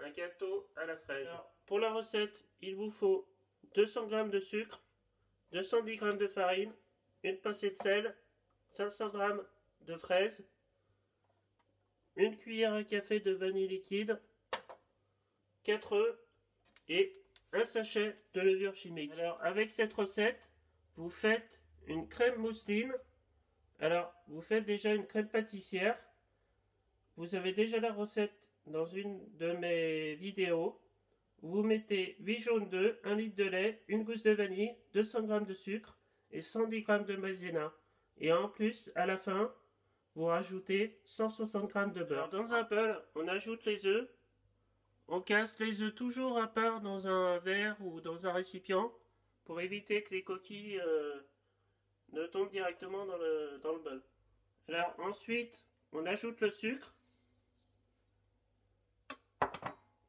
un gâteau à la fraise. Alors, pour la recette, il vous faut 200 g de sucre, 210 g de farine, une pincée de sel, 500 g de fraises, une cuillère à café de vanille liquide, 4 œufs et un sachet de levure chimique. Alors avec cette recette, vous faites une crème mousseline. Alors vous faites déjà une crème pâtissière. Vous avez déjà la recette dans une de mes vidéos. Vous mettez 8 jaunes d'œufs, 1 litre de lait, une gousse de vanille, 200 g de sucre et 110 g de maïzena. Et en plus, à la fin, vous rajoutez 160 g de beurre. Alors, dans un bol, on ajoute les œufs. On casse les œufs toujours à part dans un verre ou dans un récipient pour éviter que les coquilles ne tombent directement dans le bol. Alors ensuite, on ajoute le sucre.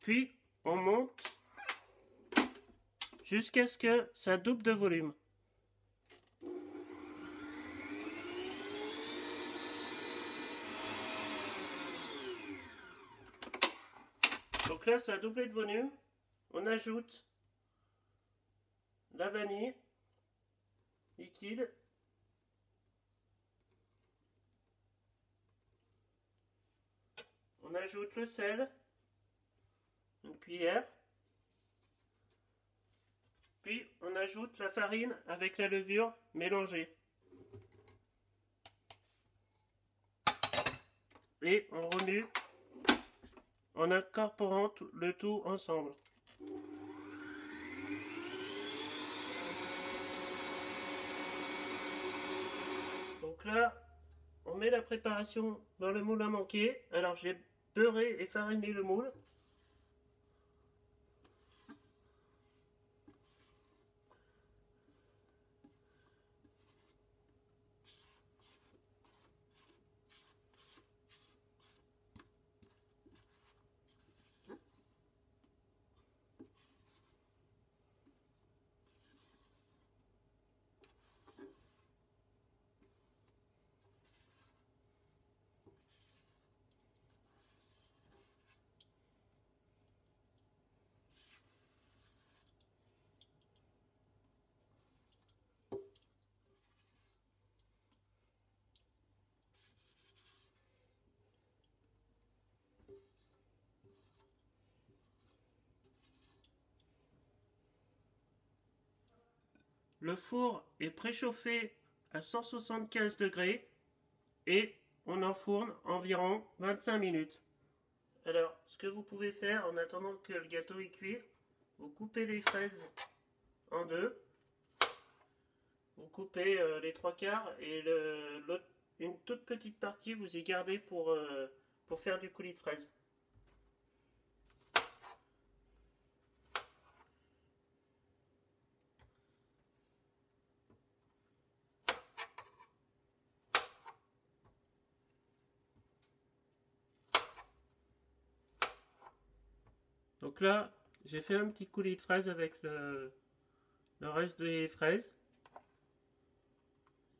Puis on monte jusqu'à ce que ça double de volume. Donc là, ça a doublé de volume. On ajoute la vanille liquide. On ajoute le sel, une cuillère. Puis on ajoute la farine avec la levure mélangée. Et on remue en incorporant le tout ensemble. Donc là, on met la préparation dans le moule à manquer. Alors j'ai beurré et fariné le moule. Le four est préchauffé à 175 degrés et on enfourne environ 25 minutes. Alors, ce que vous pouvez faire en attendant que le gâteau est cuit, vous coupez les fraises en deux, vous coupez les 3/4 et une toute petite partie vous y gardez pour faire du coulis de fraises. Donc là, j'ai fait un petit coulis de fraises avec le reste des fraises.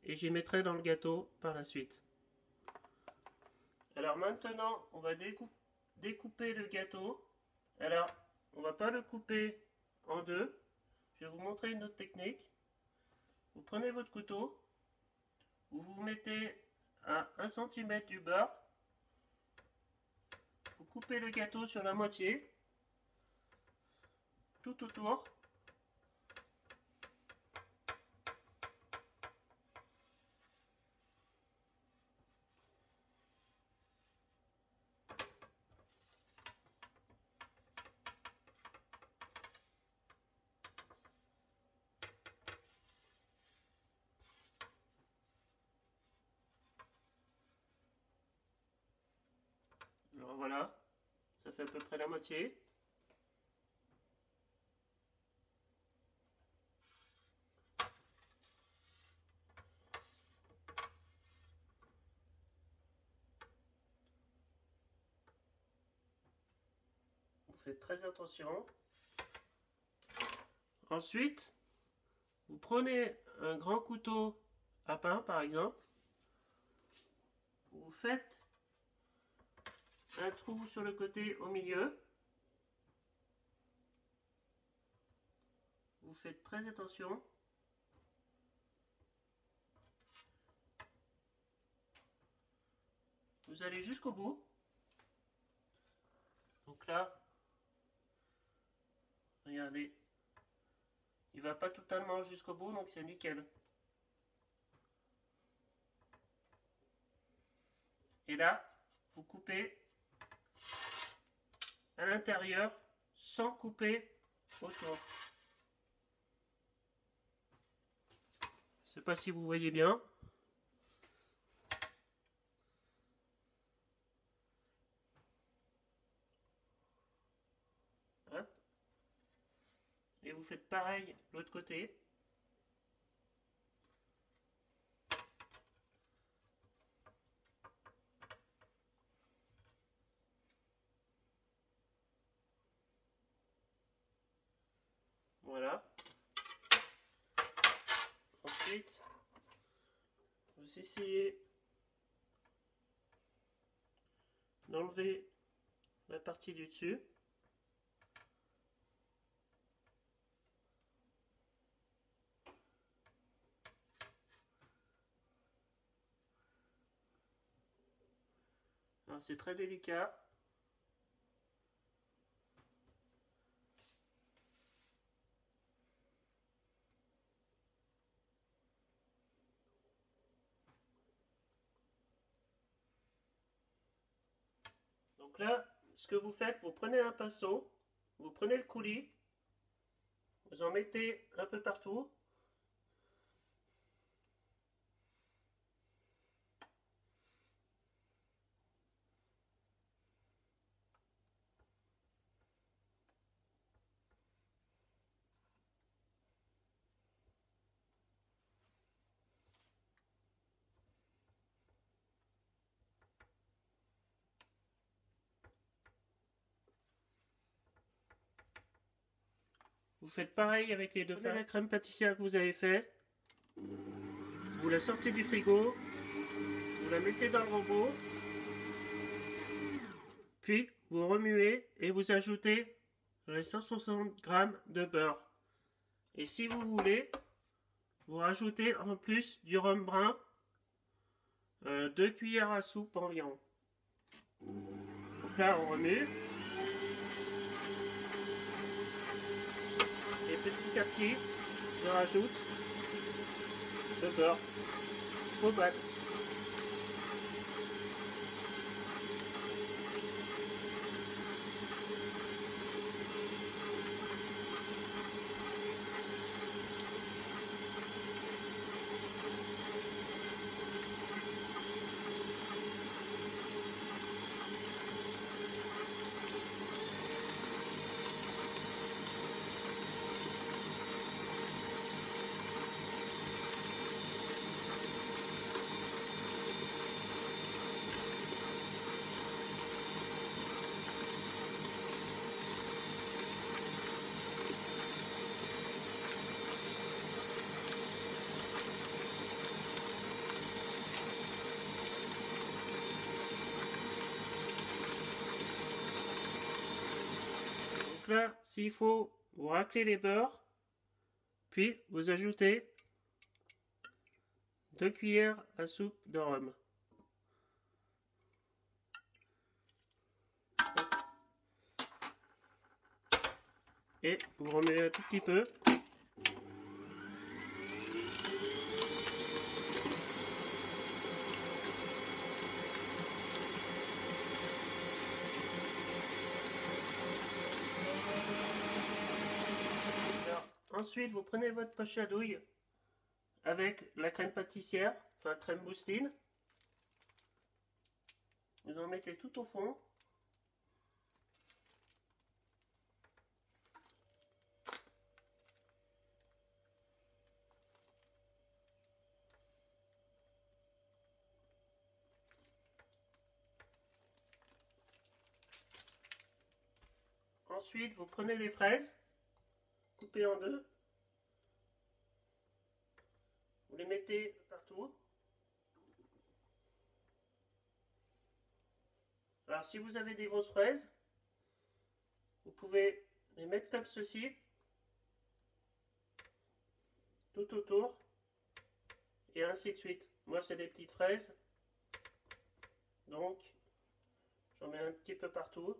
Et j'y mettrai dans le gâteau par la suite. Alors maintenant, on va découper le gâteau. Alors, on va pas le couper en deux. Je vais vous montrer une autre technique. Vous prenez votre couteau. Vous mettez à 1 cm du beurre. Vous coupez le gâteau sur la moitié. Tout autour. Alors voilà, ça fait à peu près la moitié. Vous faites très attention. Ensuite, vous prenez un grand couteau à pain par exemple. Vous faites un trou sur le côté au milieu. vous faites très attention. Vous allez jusqu'au bout. Donc là, regardez, il va pas totalement jusqu'au bout, donc c'est nickel. Et là, vous coupez à l'intérieur sans couper autour. Je sais pas si vous voyez bien. Hop. Et vous faites pareil de l'autre côté. Voilà. Ensuite, vous essayez d'enlever la partie du dessus. C'est très délicat. Donc là, ce que vous faites, vous prenez un pinceau, vous prenez le coulis, vous en mettez un peu partout. Vous faites pareil avec les deux faces. La crème pâtissière que vous avez fait, vous la sortez du frigo, vous la mettez dans le robot, puis vous remuez et vous ajoutez les 160 g de beurre. Et si vous voulez, vous rajoutez en plus du rhum brun, 2 cuillères à soupe environ. Donc là on remue. Et petit à petit, je rajoute le beurre au battre. Là, s'il faut, vous raclez les beurres, puis vous ajoutez 2 cuillères à soupe de rhum. Et vous remettez un tout petit peu. Ensuite, vous prenez votre poche à douille avec la crème pâtissière, enfin crème mousseline. Vous en mettez tout au fond. Ensuite, vous prenez les fraises, coupées en deux. Vous les mettez partout. Alors si vous avez des grosses fraises, vous pouvez les mettre comme ceci. tout autour, et ainsi de suite. Moi, c'est des petites fraises, donc j'en mets un petit peu partout.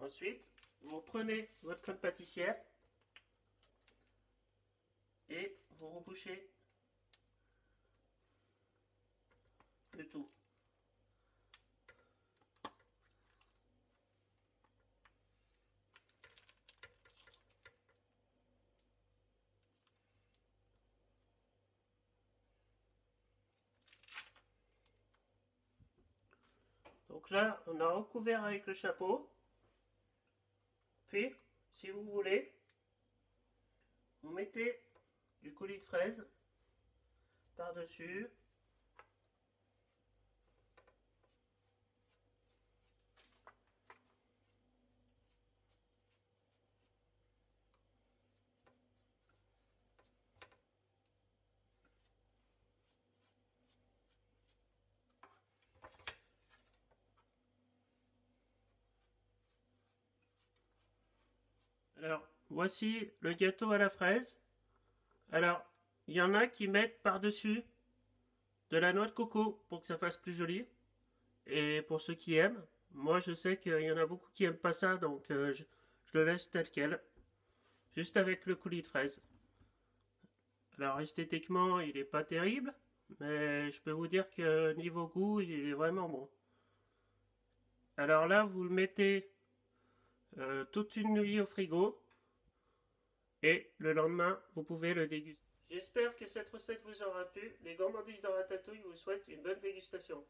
Ensuite, vous prenez votre crème pâtissière et vous rebouchez le tout. Donc là, on a recouvert avec le chapeau. Puis, si vous voulez, vous mettez du coulis de fraise par-dessus. Alors, voici le gâteau à la fraise. Alors, il y en a qui mettent par-dessus de la noix de coco pour que ça fasse plus joli. Et pour ceux qui aiment, moi je sais qu'il y en a beaucoup qui aiment pas ça, donc je le laisse tel quel. Juste avec le coulis de fraise. Alors esthétiquement, il n'est pas terrible, mais je peux vous dire que niveau goût, il est vraiment bon. Alors là, vous le mettez toute une nuit au frigo et le lendemain, vous pouvez le déguster. J'espère que cette recette vous aura plu. Les gourmandises de Ratatouille vous souhaitent une bonne dégustation.